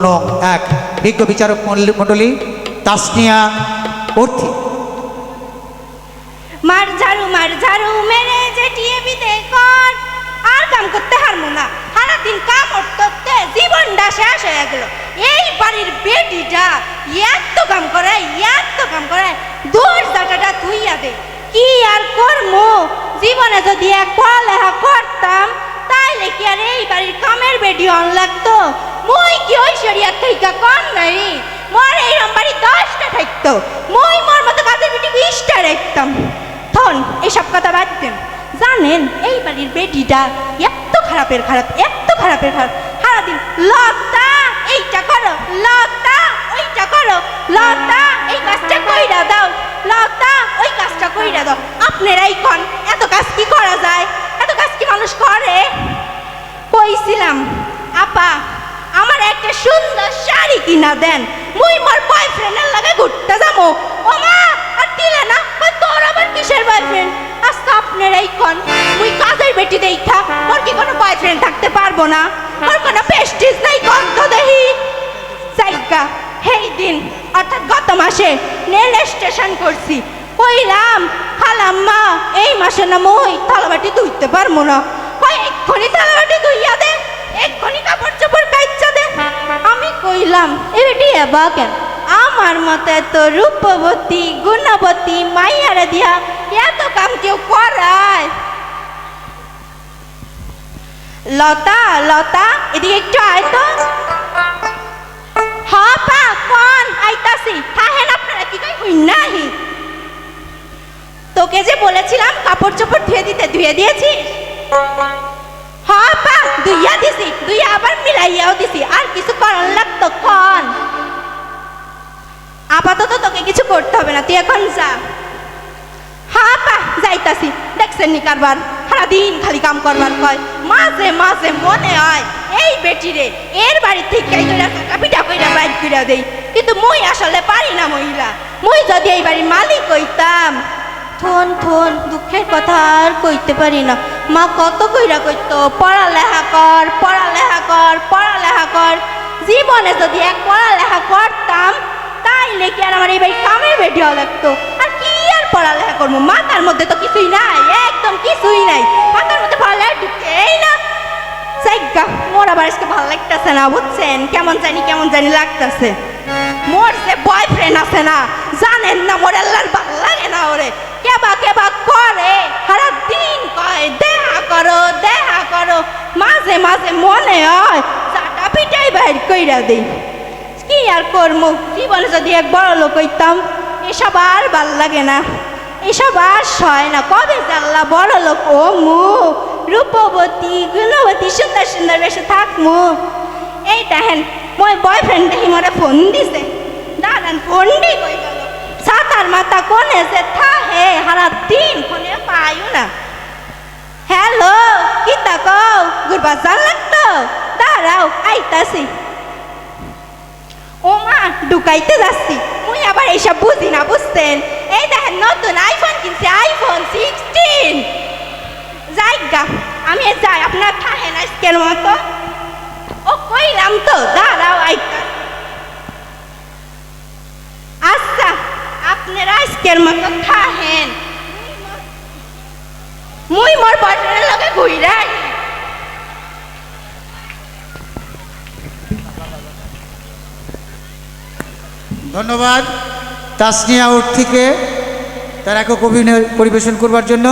এক বিজ্ঞ বিচারক মণ্ডলী তাসনিয়া অর্থী। মার ঝাড়ু মেরে জেটিয়ে বিদে কর, আর কাম করতে হারমু না। সারাদিন কাম করতে জীবনটা শেষ হয়ে গেল। এই বাড়ির বেটিটা এত কাম করে দূর জাটাটা থুইয়া দে। কি আর করমু, জীবনে যদি এক পড়ালেখা করতাম তাইলে কি আর এই বাড়ির কামের বেটি অন লাগতো? মই কি ঐশ্বরিয়ার থেকে কম নাই? মোর এইরকম বাড়ি 10টা থাকতো, মই মোর মতো কাজের বেটি 20টা রাখতাম। তখন এইসব কথা বাদ দেন। জানেন এই বাড়ির বেটিটা এত খারাপের খারাপ সারাদিন লতা এইটা করো, লতা ওইটা করো, লতা এই কাজটা কইরা দাও, লতা ওই কাজটা কইরা দাও। আপনারাই কোন এত কাজ কি করা যায়? এত কাজ কি মানুষ করে? কইছিলাম আপা আমার একটা সুন্দর শাড়ি কিনা দেন, মুই মোর বয়ফ্রেন্ডের লাগে ঘুরতে যাবো। ও মা আর দিলে না, তোর আবার কিসের বয়ফ্রেন্ড? আচ্ছা আপনারাই কোন মুই কাজের বেটি দেখা মোর কি কোনো বয়ফ্রেন্ড থাকতে পারবো না? মোর কোনো প্রেস্টিজ নাই কোন তো দেখি। জায়গা সেই দিন অর্থাৎ গত মাসে রেল স্টেশন করছি, কইলাম খালাম্মা এই মাসে না মই থালাবাটি ধুইতে পারবো না। কই এক্ষুনি থালাবাটি ধুইয়া দে, এক্ষুনি কাপড় চোপড় কাইচ্ছা দে। আমি কইলাম এ বেটি এবা কেন? আমার মতো এত রূপবতী গুণবতী মাইয়ারে দিয়া এত কাম কেউ করায়? লতা লতা এদিকে একটু আয় তো। হ্যাঁ পা কোন আইতাছি, থাহেন আপনারা কি কই হই নাহি? তোকে যে বলেছিলাম কাপড় চোপড় ধুয়ে দিতে, ধুয়ে দিয়েছিস? হ্যাঁ পা ধুইয়া দিছি, ধুইয়া আবার মিলাইয়াও দিছি। আর কিছু করার লাগতো কোন? আপাতত তোকে কিছু করতে হবে না, তুই এখন যা। হ্যাঁ পা যাইতাছি। দেখছেন নি কারবার সারাদিন খালি কাম করবার কয়। মাঝে মাঝে মনে হয় এই বেটিরে এর বাড়ি থেকে পিঠা কইরা বাইর কইরা দেই, কিন্তু মুই আসলে পারি না মহিলা। মুই যদি এই বাড়ির মালিক হইতাম। থন থন দুঃখের কথা আর কইতে পারি না। মা কত কইরা কইতো পড়ালেখা কর পড়ালেখা কর পড়ালেখা কর। জীবনে যদি এক পড়ালেখা করতাম তাইলে কি আর আমার এই বাড়ি কামের বেটি হওয়া লাগতো? আর কি আর পড়ালেখা করবো? মাথার মধ্যে তো কিছুই নাই, একদম কিছুই নাই। মাথার মধ্যে পড়ালেখা ঢুকেই না। জায়গা মোর আবার আজকে ভালো লাগতেছে না, বুঝছেন? কেমন জানি লাগতেছে। মোর যে বয়ফ্রেন্ড আছে না, জানেন না মোর আল্লাহর ভালো লাগে না। ওরে কেবা করে সারাদিন কয় দেখা করো। মাঝে মাঝে মনে হয় চাটা পিটাই বাইর কইরা দেই। কি আর করবো, জীবনে যদি এক বড় লোক হইতাম। এসব আর ভাল লাগে না, এসব আর সয় না। কবে জানলা বড় লোক ও মু রূপবতী গুণবতী সুন্দর সুন্দর বেশে থাকমু। এই দেখেন মই বয়ফ্রেন্ড দেখি মোরে ফোন দিছে। দাঁড়ান ফোন দি কই গেল? ছাতার মাথা কোনে যে থাহে সারাদিন ফোনে পাইও না। হ্যালো কি তাকো ঘুরবা জান লাগতো? দাঁড়াও আইতাছি। ও মা ঢুকাইতে যাচ্ছি। মুই আবার এইসব বুঝি না, বুঝতেন? এই দেখেন নতুন আইফোন কিনছি, আইফোন 16। জায়গা আমি যাই, আপনার থাহেন আজকের মতো। ও কইলাম তো দাঁড়াও আইতা। আচ্ছা আপনারা আজকের মতো থাহেন, মুই মোর বয়ফ্রেন্ডের লগে ঘুইরা। ধন্যবাদ তাসনিয়া অর্থীকে তার একক অভিনয় পরিবেশন করবার জন্য।